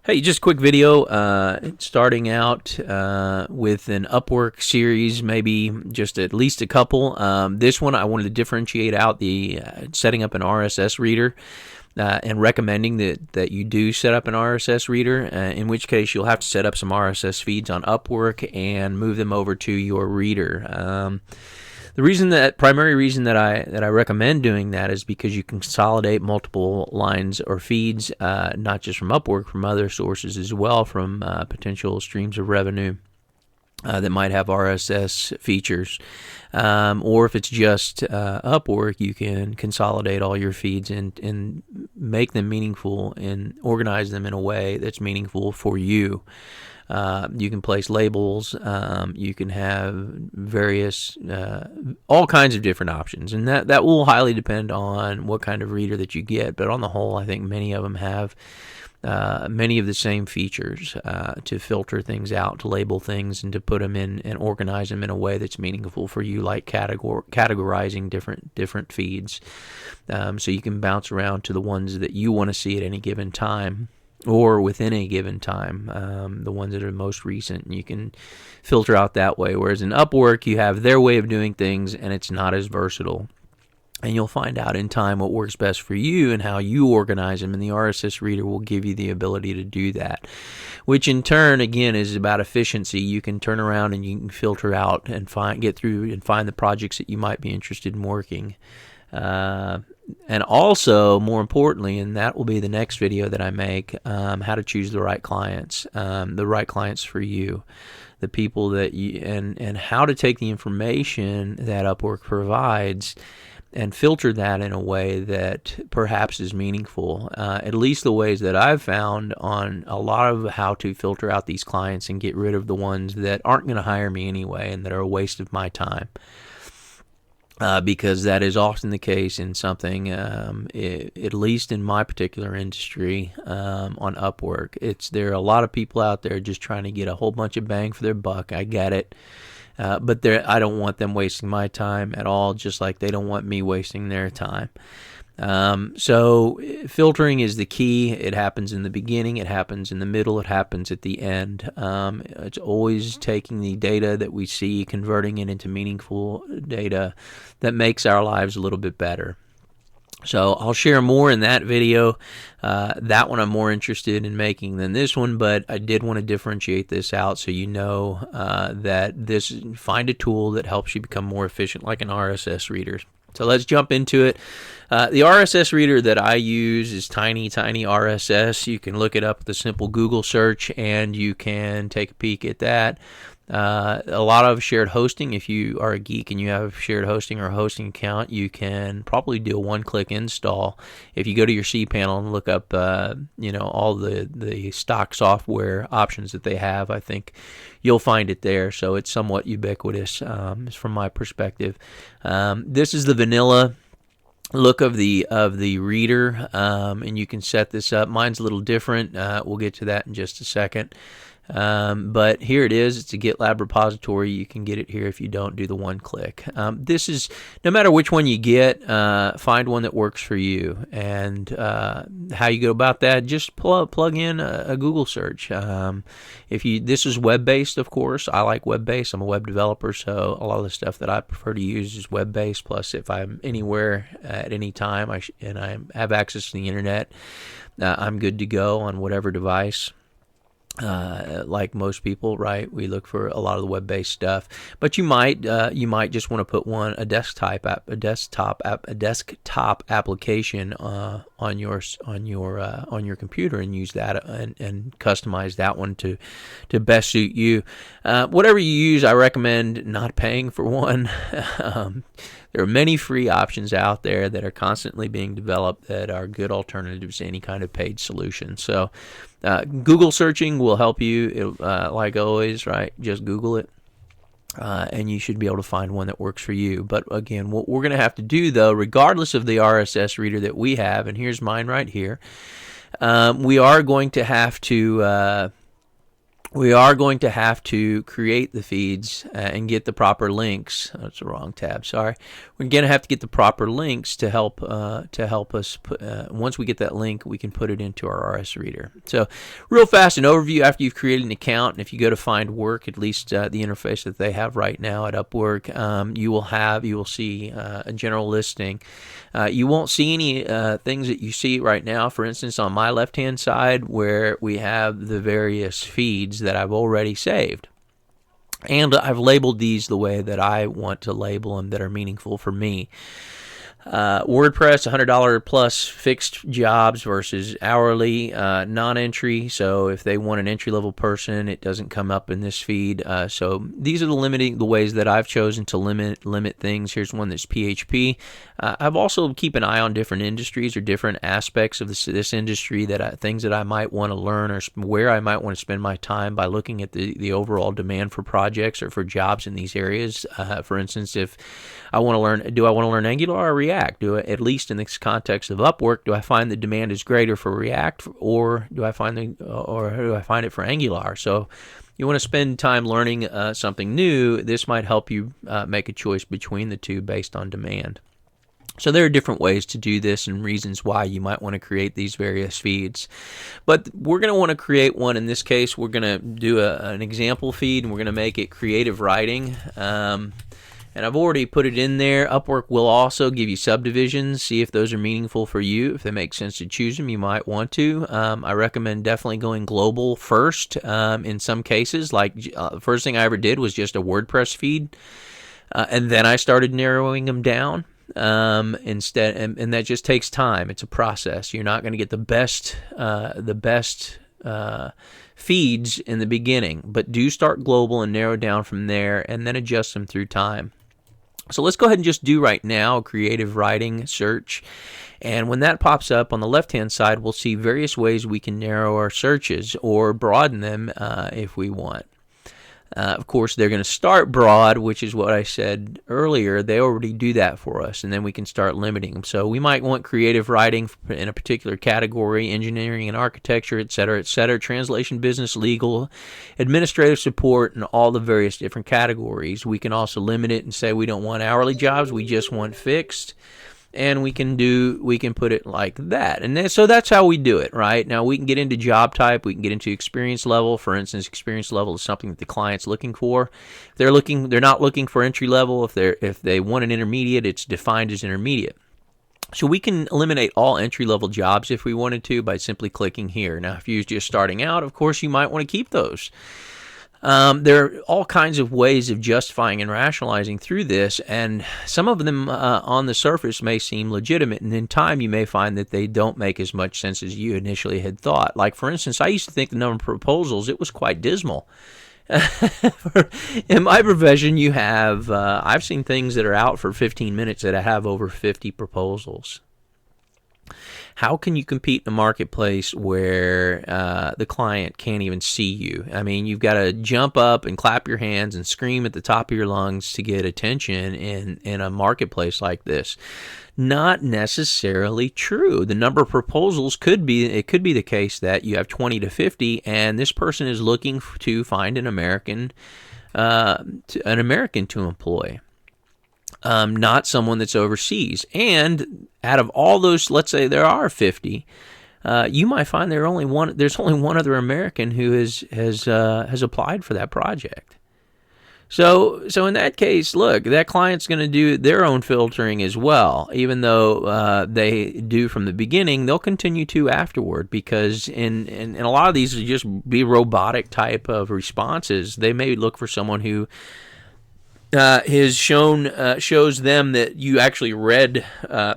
Hey, just a quick video starting out with an Upwork series, maybe just at least a couple. This one I wanted to differentiate out the setting up an RSS reader and recommending that you do set up an RSS reader, in which case you'll have to set up some RSS feeds on Upwork and move them over to your reader. The primary reason that I recommend doing that is because you can consolidate multiple lines or feeds, not just from Upwork, from other sources as well, from potential streams of revenue that might have RSS features. Or if it's just Upwork, you can consolidate all your feeds and make them meaningful and organize them in a way that's meaningful for you. You can place labels, you can have various, all kinds of different options, and that will highly depend on what kind of reader that you get, but on the whole, I think many of them have many of the same features to filter things out, to label things, and to put them in and organize them in a way that's meaningful for you, like categorizing different feeds, so you can bounce around to the ones that you want to see at any given time, or within a given time, the ones that are most recent, and you can filter out that way. Whereas in Upwork, you have their way of doing things, and it's not as versatile. And you'll find out in time what works best for you and how you organize them, and the RSS reader will give you the ability to do that, which in turn, again, is about efficiency. You can turn around and you can filter out and get through and find the projects that you might be interested in working. And also, more importantly, and that will be the next video that I make, how to choose the right clients for you, the people that you, and how to take the information that Upwork provides and filter that in a way that perhaps is meaningful. At least the ways that I've found on a lot of how to filter out these clients and get rid of the ones that aren't going to hire me anyway and that are a waste of my time. Because that is often the case in something, at least in my particular industry, on Upwork. There are a lot of people out there just trying to get a whole bunch of bang for their buck. I get it. But I don't want them wasting my time at all, just like they don't want me wasting their time. So filtering is the key. It happens in the beginning, it happens in the middle, it happens at the end. It's always taking the data that we see, converting it into meaningful data that makes our lives a little bit better. So I'll share more in that video. That one I'm more interested in making than this one, but I did want to differentiate this out so you know that find a tool that helps you become more efficient, like an RSS reader. So let's jump into it. The RSS reader that I use is Tiny RSS. You can look it up with a simple Google search, and you can take a peek at that. A lot of shared hosting. If you are a geek and you have shared hosting or a hosting account, you can probably do a one-click install. If you go to your cPanel and look up, all the stock software options that they have, I think you'll find it there. So it's somewhat ubiquitous from my perspective. This is the vanilla look of the reader, and you can set this up. Mine's a little different. We'll get to that in just a second. But here it is. It's a GitLab repository. You can get it here if you don't do the one click. This is, no matter which one you get, find one that works for you. And how you go about that, just plug in a Google search. This is web-based, of course. I like web-based. I'm a web developer, so a lot of the stuff that I prefer to use is web-based. Plus, if I'm anywhere at any time and I have access to the internet, I'm good to go on whatever device. Like most people, right? We look for a lot of the web-based stuff, but you might just want to put a desktop application on your computer and use that and customize that one to best suit you. Whatever you use, I recommend not paying for one. There are many free options out there that are constantly being developed that are good alternatives to any kind of paid solution. So Google searching will help you, like always, right? Just Google it, and you should be able to find one that works for you. But again, what we're going to have to do, though, regardless of the RSS reader that we have, and here's mine right here, we are going to have to we are going to have to create the feeds and get the proper links. That's the wrong tab. Sorry. We're going to have to get the proper links to help us. Once we get that link, we can put it into our RS reader. So, real fast, an overview after you've created an account. And if you go to find work, at least the interface that they have right now at Upwork, you will see a general listing. You won't see any things that you see right now. For instance, on my left-hand side, where we have the various feeds that I've already saved. And I've labeled these the way that I want to label them that are meaningful for me. WordPress, $100 plus fixed jobs versus hourly, non-entry. So if they want an entry-level person, it doesn't come up in this feed. So these are the ways that I've chosen to limit things. Here's one that's PHP. I've also keep an eye on different industries or different aspects of this industry, things that I might want to learn or where I might want to spend my time by looking at the overall demand for projects or for jobs in these areas. For instance, if I want to learn, do I want to learn Angular or React? At least in this context of Upwork, do I find the demand is greater for React, or do I find it for Angular? So you want to spend time learning something new. This might help you make a choice between the two based on demand. So there are different ways to do this and reasons why you might want to create these various feeds. But we're going to want to create one. In this case, we're going to do an example feed, and we're going to make it creative writing. And I've already put it in there. Upwork will also give you subdivisions. See if those are meaningful for you. If they make sense to choose them, you might want to. I recommend definitely going global first in some cases. Like the first thing I ever did was just a WordPress feed. And then I started narrowing them down instead. And that just takes time. It's a process. You're not going to get the best feeds in the beginning. But do start global and narrow down from there and then adjust them through time. So let's go ahead and just do right now a creative writing search. And when that pops up on the left-hand side, we'll see various ways we can narrow our searches or broaden them if we want. Of course, they're going to start broad, which is what I said earlier. They already do that for us, and then we can start limiting them. So we might want creative writing in a particular category, engineering and architecture, et cetera, translation, business, legal, administrative support, and all the various different categories. We can also limit it and say we don't want hourly jobs, we just want fixed. And we can put it like that. And then, so that's how we do it, right? Now we can get into job type, we can get into experience level. For instance, experience level is something that the client's looking for. If they're not looking for entry level. If they want an intermediate, it's defined as intermediate. So we can eliminate all entry-level jobs if we wanted to by simply clicking here. Now, if you're just starting out, of course, you might want to keep those. There are all kinds of ways of justifying and rationalizing through this, and some of them on the surface may seem legitimate, and in time you may find that they don't make as much sense as you initially had thought. Like, for instance, I used to think the number of proposals, it was quite dismal. In my profession, you have, I've seen things that are out for 15 minutes that have over 50 proposals. How can you compete in a marketplace where the client can't even see you? I mean, you've got to jump up and clap your hands and scream at the top of your lungs to get attention in a marketplace like this. Not necessarily true. The number of proposals could be the case that you have 20 to 50, and this person is looking to find an American to employ. Not someone that's overseas. And out of all those, let's say there are 50, you might find there's only one other American who has applied for that project. So in that case, look, that client's going to do their own filtering as well. Even though they do from the beginning, they'll continue to afterward, because in a lot of these will just be robotic type of responses. They may look for someone who shows them that you actually read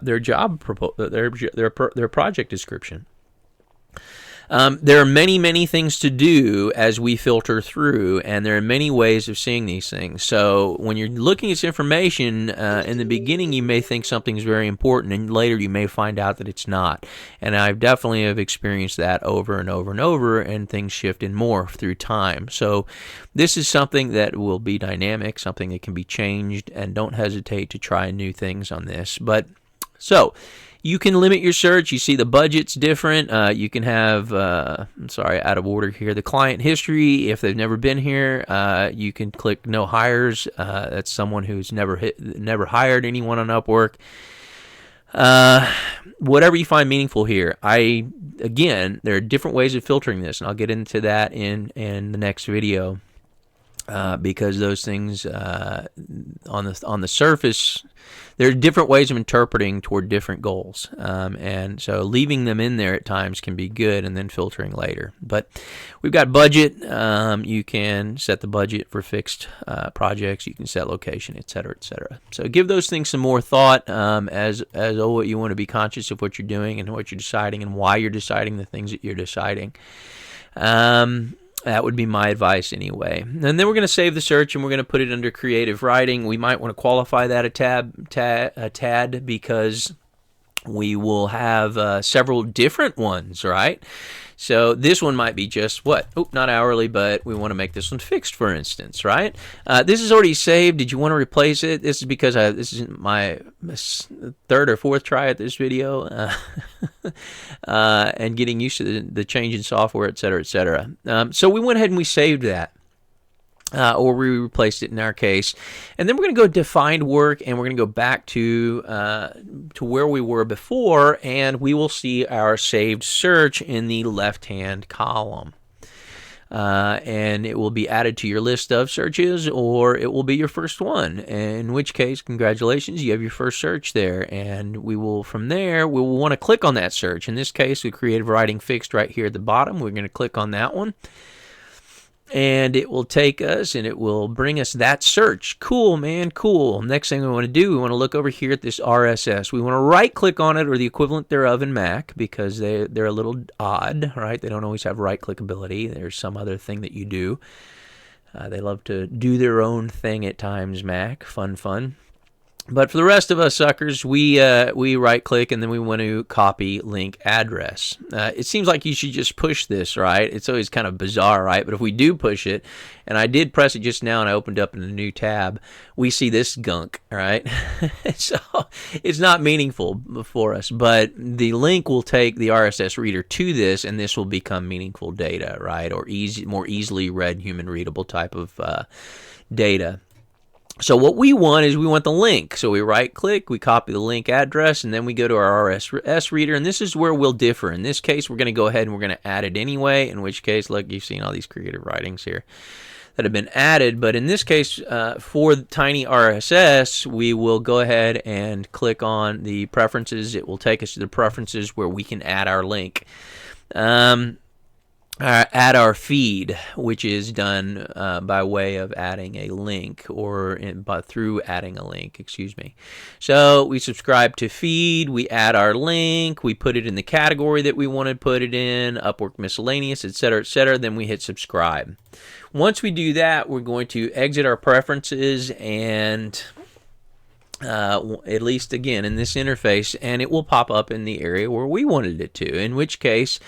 their their project description. There are many things to do as we filter through, and there are many ways of seeing these things. So when you're looking at this information, in the beginning you may think something's very important, and later you may find out that it's not. And I definitely have experienced that over and over and over, and things shift and morph through time. So this is something that will be dynamic, something that can be changed, and don't hesitate to try new things on this. So You can limit your search. You see the budget's different. You can have, I'm sorry, out of order here, the client history. If they've never been here, you can click no hires. That's someone who's never hired anyone on Upwork. Whatever you find meaningful here. Again, there are different ways of filtering this, and I'll get into that in the next video. Because those things on the surface, there are different ways of interpreting toward different goals, and so leaving them in there at times can be good, and then filtering later. But we've got budget. You can set the budget for fixed projects. You can set location, etc., etc. So give those things some more thought as you want to be conscious of what you're doing and what you're deciding and why you're deciding the things that you're deciding. That would be my advice anyway. And then we're going to save the search and we're going to put it under creative writing. We might want to qualify that a tad because we will have several different ones, right? So this one might be just what? Oh, not hourly, but we want to make this one fixed, for instance, right? This is already saved. Did you want to replace it? This is because this is my third or fourth try at this video, and getting used to the change in software, et cetera, et cetera. So we went ahead and we saved that. Or we replaced it in our case. And then we're going to go defined work, and we're going to go back to where we were before, and we will see our saved search in the left-hand column. And it will be added to your list of searches, or it will be your first one, in which case, congratulations, you have your first search there. And we will, from there, we will want to click on that search. In this case, with creative writing fixed right here at the bottom, we're going to click on that one. And it will take us and it will bring us that search. Cool, man, cool. Next thing we want to do, we want to look over here at this RSS. We want to right-click on it or the equivalent thereof in Mac because they're a little odd, right? They don't always have right-click ability. There's some other thing that you do. They love to do their own thing at times, Mac. Fun. But for the rest of us suckers, we right-click and then we want to copy link address. It seems like you should just push this, right? It's always kind of bizarre, right? But if we do push it, and I did press it just now and I opened up in a new tab, we see this gunk, right? So it's not meaningful for us, but the link will take the RSS reader to this, and this will become meaningful data, right? Or more easily read, human-readable type of data. So what we want is we want the link. So we right-click, we copy the link address, and then we go to our RSS reader, and this is where we'll differ. In this case, we're going to go ahead and we're going to add it anyway, in which case, look, you've seen all these creative writings here that have been added. But in this case, for Tiny RSS, we will go ahead and click on the preferences. It will take us to the preferences where we can add our link. Add our feed, which is done by way of adding a link or through adding a link, excuse me. So we subscribe to feed, we add our link, we put it in the category that we want to put it in, Upwork miscellaneous, etc., then we hit subscribe. Once we do that, we're going to exit our preferences and at least again in this interface, and it will pop up in the area where we wanted it to, in which case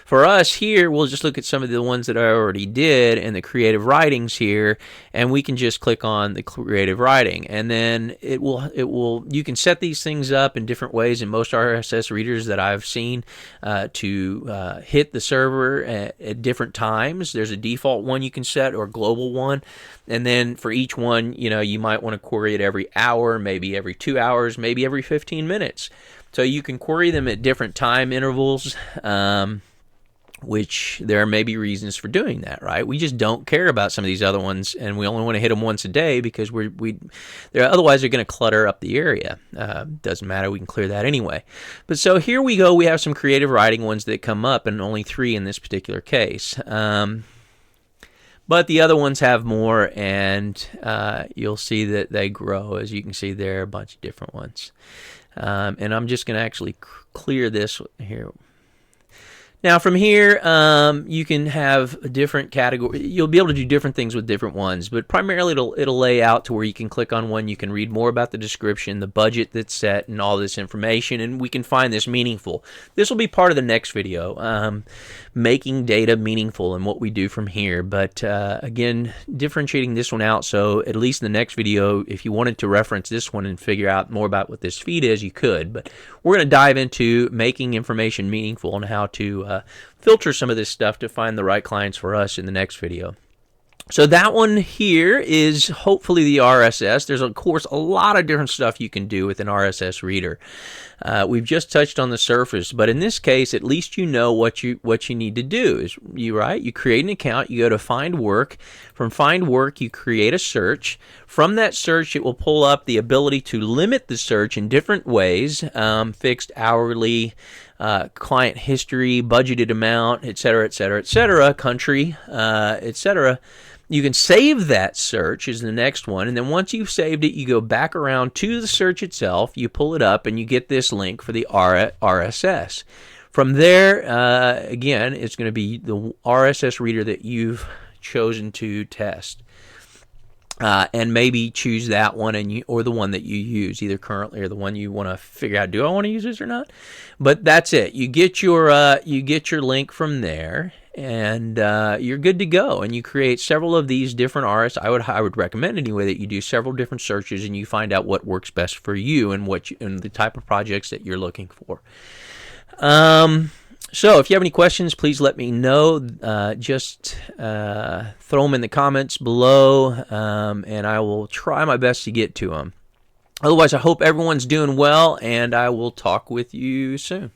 for us here, we'll just look at some of the ones that I already did in the creative writings here, and we can just click on the creative writing, and then it will. You can set these things up in different ways in most RSS readers that I've seen to hit the server at different times. There's a default one you can set or a global one, and then for each one, you might want to query it every hour, maybe every 2 hours, maybe every 15 minutes. So you can query them at different time intervals. Which there may be reasons for doing that, right? We just don't care about some of these other ones, and we only want to hit them once a day because otherwise they're going to clutter up the area. Doesn't matter, we can clear that anyway. But so here we go. We have some creative writing ones that come up, and only 3 in this particular case. But the other ones have more, and you'll see that they grow. As you can see, there are a bunch of different ones. And I'm just going to actually clear this here. Now from here, you can have a different category. You'll be able to do different things with different ones, but primarily it'll lay out to where you can click on one. You can read more about the description, the budget that's set, and all this information, and we can find this meaningful. This will be part of the next video. making data meaningful and what we do from here. But again, differentiating this one out, so at least in the next video, if you wanted to reference this one and figure out more about what this feed is, you could. But we're going to dive into making information meaningful and how to filter some of this stuff to find the right clients for us in the next video. So that one here is hopefully the RSS. There's, of course, a lot of different stuff you can do with an RSS reader. We've just touched on the surface, but in this case, at least you know what you need to do. You create an account, you go to Find Work. From Find Work, you create a search. From that search, it will pull up the ability to limit the search in different ways, fixed, hourly, client history, budgeted amount, etc., country, etc. You can save that search is the next one, and then once you've saved it, you go back around to the search itself, you pull it up, and you get this link for the RSS. From there, again, it's going to be the RSS reader that you've chosen to test. And maybe choose that one or the one that you use, either currently or the one you want to figure out, do I want to use this or not? But that's it. You get your link from there, and you're good to go. And you create several of these different RSS. I would recommend anyway that you do several different searches and you find out what works best for you and and the type of projects that you're looking for. So if you have any questions, please let me know. Just throw them in the comments below, and I will try my best to get to them. Otherwise, I hope everyone's doing well, and I will talk with you soon.